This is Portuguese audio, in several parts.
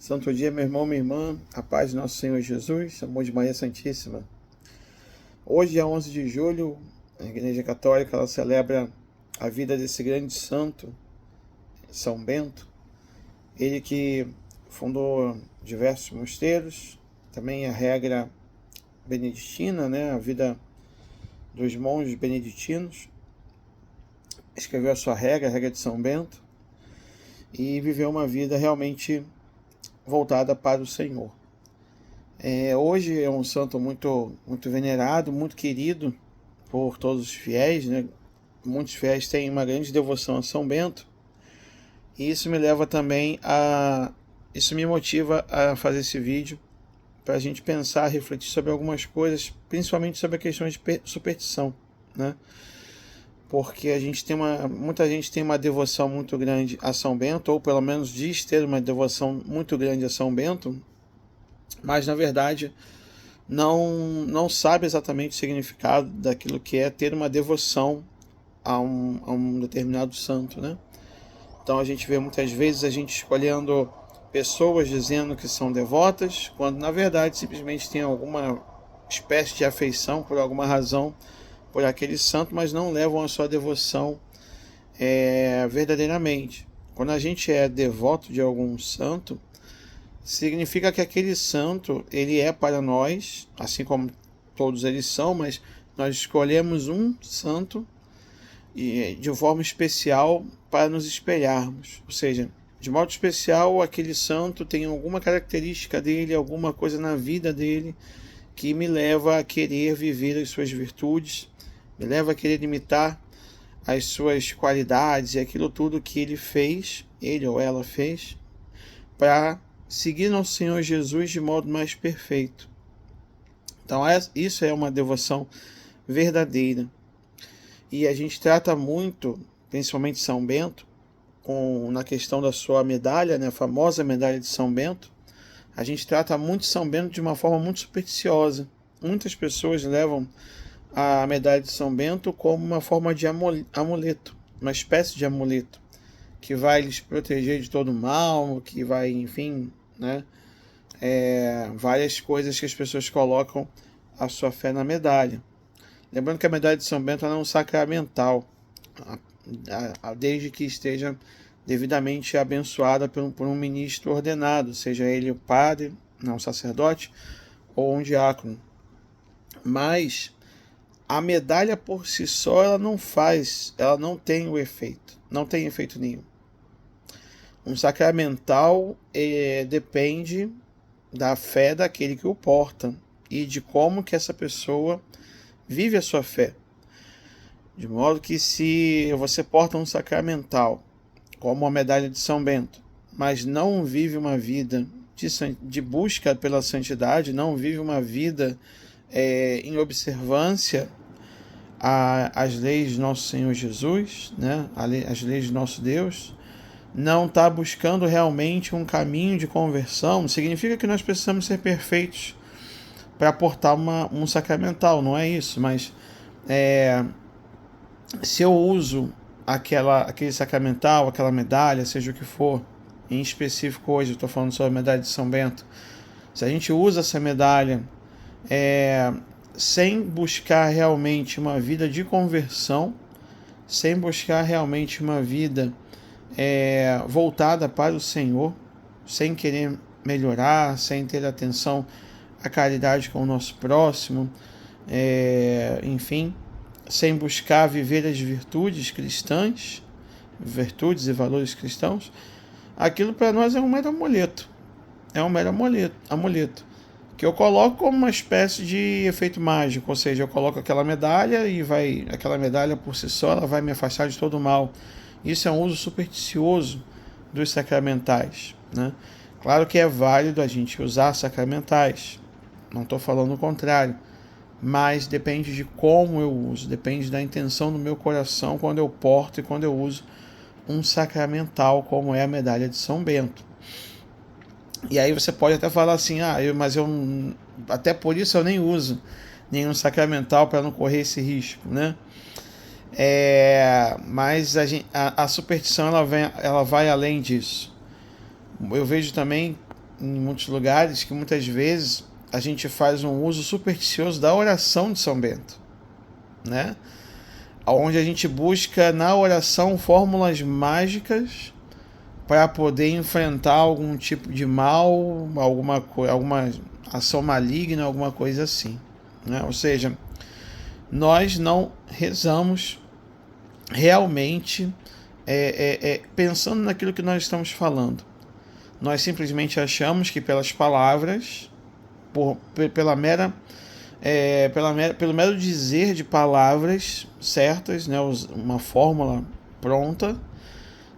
Santo dia, meu irmão, minha irmã, a paz de nosso Senhor Jesus, amor de Maria Santíssima. Hoje é 11 de julho, a Igreja Católica ela celebra a vida desse grande santo, São Bento, ele que fundou diversos mosteiros, também a regra beneditina, a vida dos monges beneditinos, escreveu a sua regra, a regra de São Bento, e viveu uma vida realmente voltada para o Senhor. Hoje é um santo muito venerado, muito querido por todos os fiéis, Muitos fiéis têm uma grande devoção a São Bento, e isso me motiva a fazer esse vídeo para a gente pensar, refletir sobre algumas coisas, principalmente sobre a questão de superstição, Porque muita gente tem uma devoção muito grande a São Bento, ou pelo menos diz ter uma devoção muito grande a São Bento, mas na verdade não sabe exatamente o significado daquilo que é ter uma devoção a um determinado santo, Então a gente vê muitas vezes a gente escolhendo pessoas dizendo que são devotas, quando na verdade simplesmente tem alguma espécie de afeição por alguma razão por aquele santo, mas não levam a sua devoção verdadeiramente. Quando a gente é devoto de algum santo, significa que aquele santo ele é para nós, assim como todos eles são, mas nós escolhemos um santo de forma especial para nos espelharmos. Ou seja, de modo especial, aquele santo tem alguma característica dele, alguma coisa na vida dele que me leva a querer viver as suas virtudes, me leva a querer imitar as suas qualidades e aquilo tudo que ele fez, ele ou ela fez, para seguir nosso Senhor Jesus de modo mais perfeito. Então isso é uma devoção verdadeira. E a gente trata muito, principalmente São Bento, na questão da sua medalha, a famosa medalha de São Bento, a gente trata muito São Bento de uma forma muito supersticiosa. Muitas pessoas levam a medalha de São Bento como uma forma de amuleto, uma espécie de amuleto, que vai lhes proteger de todo mal, que vai, enfim, várias coisas que as pessoas colocam a sua fé na medalha. Lembrando que a medalha de São Bento é um sacramental, desde que esteja devidamente abençoada por um ministro ordenado, seja ele o padre, um sacerdote, ou um diácono. Mas a medalha por si só ela não tem o efeito, não tem efeito nenhum. Um sacramental depende da fé daquele que o porta e de como que essa pessoa vive a sua fé. De modo que se você porta um sacramental, como a medalha de São Bento, mas não vive uma vida de busca pela santidade, não vive uma vida em observância às leis de nosso Senhor Jesus, as leis de nosso Deus, não está buscando realmente um caminho de conversão, significa que nós precisamos ser perfeitos para portar um sacramental, não é isso, mas se eu uso aquele sacramental, aquela medalha, seja o que for, em específico hoje eu estou falando sobre a medalha de São Bento, se a gente usa essa medalha sem buscar realmente uma vida de conversão, sem buscar realmente uma vida voltada para o Senhor, sem querer melhorar, sem ter atenção à caridade com o nosso próximo, enfim, sem buscar viver as virtudes cristãs, virtudes e valores cristãos, aquilo para nós é um mero amuleto. É um mero amuleto que eu coloco como uma espécie de efeito mágico, ou seja, eu coloco aquela medalha e aquela medalha por si só ela vai me afastar de todo o mal. Isso é um uso supersticioso dos sacramentais, Claro que é válido a gente usar sacramentais, não estou falando o contrário, mas depende de como eu uso, depende da intenção do meu coração quando eu porto e quando eu uso um sacramental como é a medalha de São Bento. E aí você pode até falar assim, mas eu até por isso eu nem uso nenhum sacramental para não correr esse risco, Mas a superstição ela vai além disso. Eu vejo também em muitos lugares que muitas vezes a gente faz um uso supersticioso da oração de São Bento, né? Onde a gente busca na oração fórmulas mágicas para poder enfrentar algum tipo de mal, alguma ação maligna, alguma coisa assim, né? Ou seja, nós não rezamos realmente pensando naquilo que nós estamos falando. Nós simplesmente achamos que pelas palavras, pelo mero dizer de palavras certas, né, uma fórmula pronta,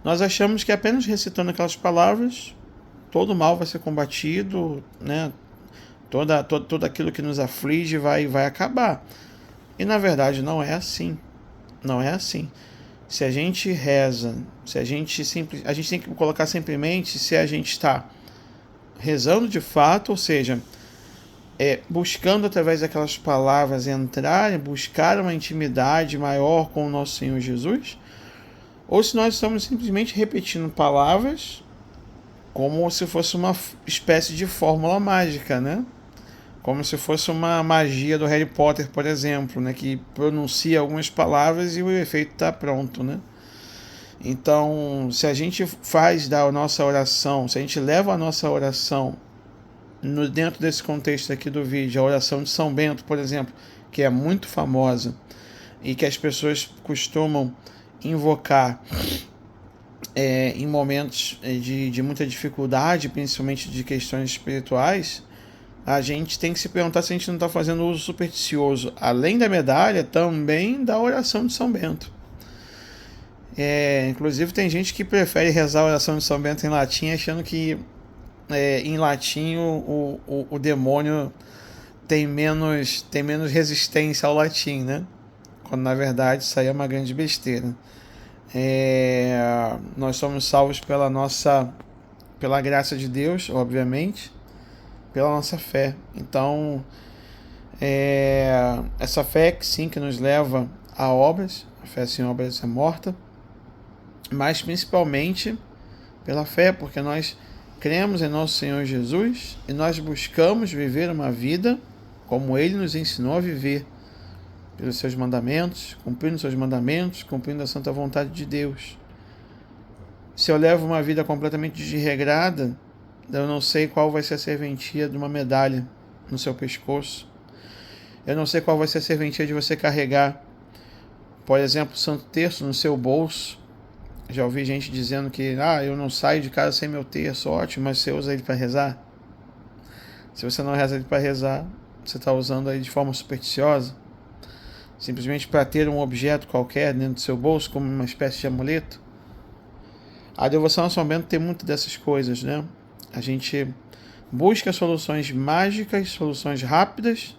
nós achamos que apenas recitando aquelas palavras, todo mal vai ser combatido, né, todo aquilo que nos aflige vai acabar. E na verdade não é assim. Não é assim. Se a gente reza, a gente tem que colocar simplesmente se a gente está rezando de fato, ou seja, buscando através daquelas palavras buscar uma intimidade maior com o nosso Senhor Jesus, ou se nós estamos simplesmente repetindo palavras como se fosse uma espécie de fórmula mágica, né? Como se fosse uma magia do Harry Potter, por exemplo, né? Que pronuncia algumas palavras e o efeito está pronto, né? Então, se a gente faz da nossa oração, se a gente leva a nossa oração dentro desse contexto aqui do vídeo, a oração de São Bento, por exemplo, que é muito famosa e que as pessoas costumam invocar em momentos de muita dificuldade, principalmente de questões espirituais, a gente tem que se perguntar se a gente não está fazendo uso supersticioso, além da medalha, também da oração de São Bento. Inclusive tem gente que prefere rezar a oração de São Bento em latim, achando que em latim o demônio tem menos resistência ao latim, né? Quando na verdade isso aí é uma grande besteira. Nós somos salvos pela graça de Deus, obviamente, pela nossa fé. Então, essa fé que sim, que nos leva a obras, a fé sem obras é morta, mas principalmente pela fé, porque nós cremos em nosso Senhor Jesus e nós buscamos viver uma vida como Ele nos ensinou a viver, pelos seus mandamentos, cumprindo seus mandamentos, cumprindo a santa vontade de Deus. Se eu levo uma vida completamente desregrada, eu não sei qual vai ser a serventia de uma medalha no seu pescoço. Eu não sei qual vai ser a serventia de você carregar, por exemplo, o Santo Terço no seu bolso. Já ouvi gente dizendo que eu não saio de casa sem meu terço. Ótimo, mas você usa ele para rezar? Se você não reza ele para rezar, você está usando ele de forma supersticiosa, simplesmente para ter um objeto qualquer dentro do seu bolso, como uma espécie de amuleto. A devoção a São Bento tem muito dessas coisas, né? A gente busca soluções mágicas, soluções rápidas,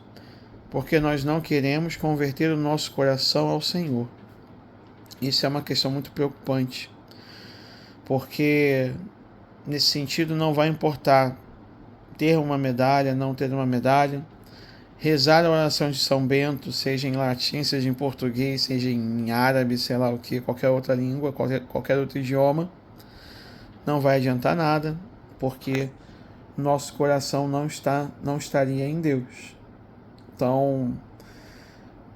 porque nós não queremos converter o nosso coração ao Senhor. Isso é uma questão muito preocupante, porque nesse sentido não vai importar ter uma medalha, não ter uma medalha, rezar a oração de São Bento, seja em latim, seja em português, seja em árabe, sei lá o que, qualquer outra língua, qualquer outro idioma, não vai adiantar nada, porque nosso coração não estaria em Deus. Então,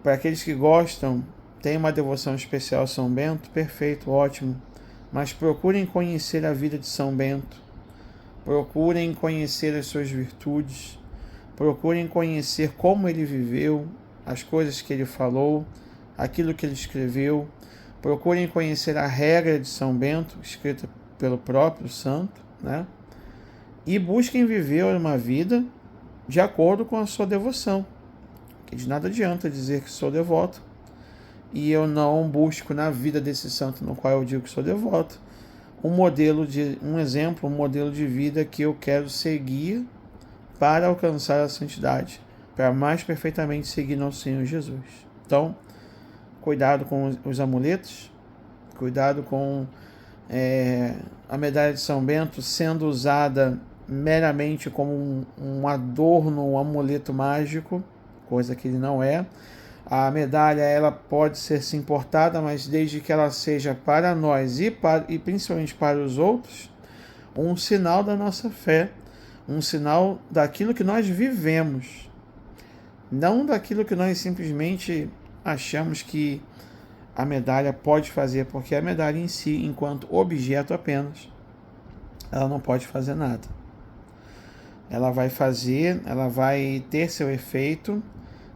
para aqueles que gostam, tem uma devoção especial a São Bento, perfeito, ótimo, mas procurem conhecer a vida de São Bento, procurem conhecer as suas virtudes, procurem conhecer como ele viveu, as coisas que ele falou, aquilo que ele escreveu, procurem conhecer a regra de São Bento, escrita pelo próprio santo, né? E busquem viver uma vida de acordo com a sua devoção, que de nada adianta dizer que sou devoto e eu não busco na vida desse santo no qual eu digo que sou devoto um exemplo, um modelo de vida que eu quero seguir para alcançar a santidade, para mais perfeitamente seguir nosso Senhor Jesus. Então, cuidado com os amuletos, cuidado com a medalha de São Bento sendo usada meramente como um adorno, um amuleto mágico, coisa que ele não é. A medalha ela pode ser sim importada, mas desde que ela seja para nós e principalmente para os outros, um sinal da nossa fé, um sinal daquilo que nós vivemos, não daquilo que nós simplesmente achamos que a medalha pode fazer, porque a medalha em si, enquanto objeto apenas, ela não pode fazer nada. Ela vai ter seu efeito,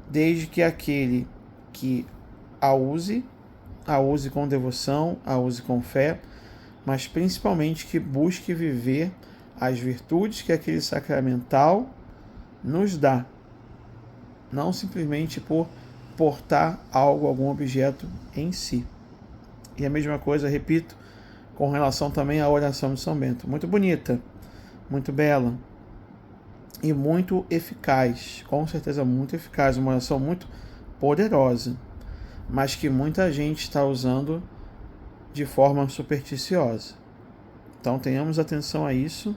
desde que aquele que a use com devoção, a use com fé, mas principalmente que busque viver as virtudes que aquele sacramental nos dá, não simplesmente por portar algo, algum objeto em si. E a mesma coisa, repito, com relação também à oração de São Bento. Muito bonita, muito bela e muito eficaz, com certeza muito eficaz, uma oração muito poderosa, mas que muita gente está usando de forma supersticiosa. Então tenhamos atenção a isso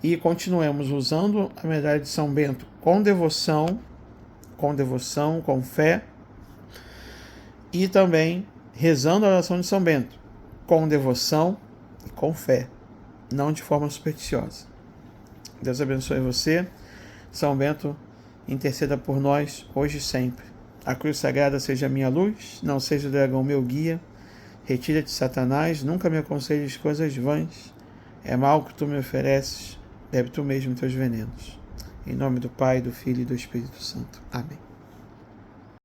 e continuemos usando a medalha de São Bento com devoção, com fé, e também rezando a oração de São Bento com devoção e com fé, não de forma supersticiosa. Deus abençoe você. São Bento, interceda por nós hoje e sempre. A cruz sagrada seja minha luz, não seja o dragão meu guia. Retira-te, Satanás, nunca me aconselhes coisas vãs. É mal que tu me ofereces, bebe tu mesmo teus venenos. Em nome do Pai, do Filho e do Espírito Santo. Amém.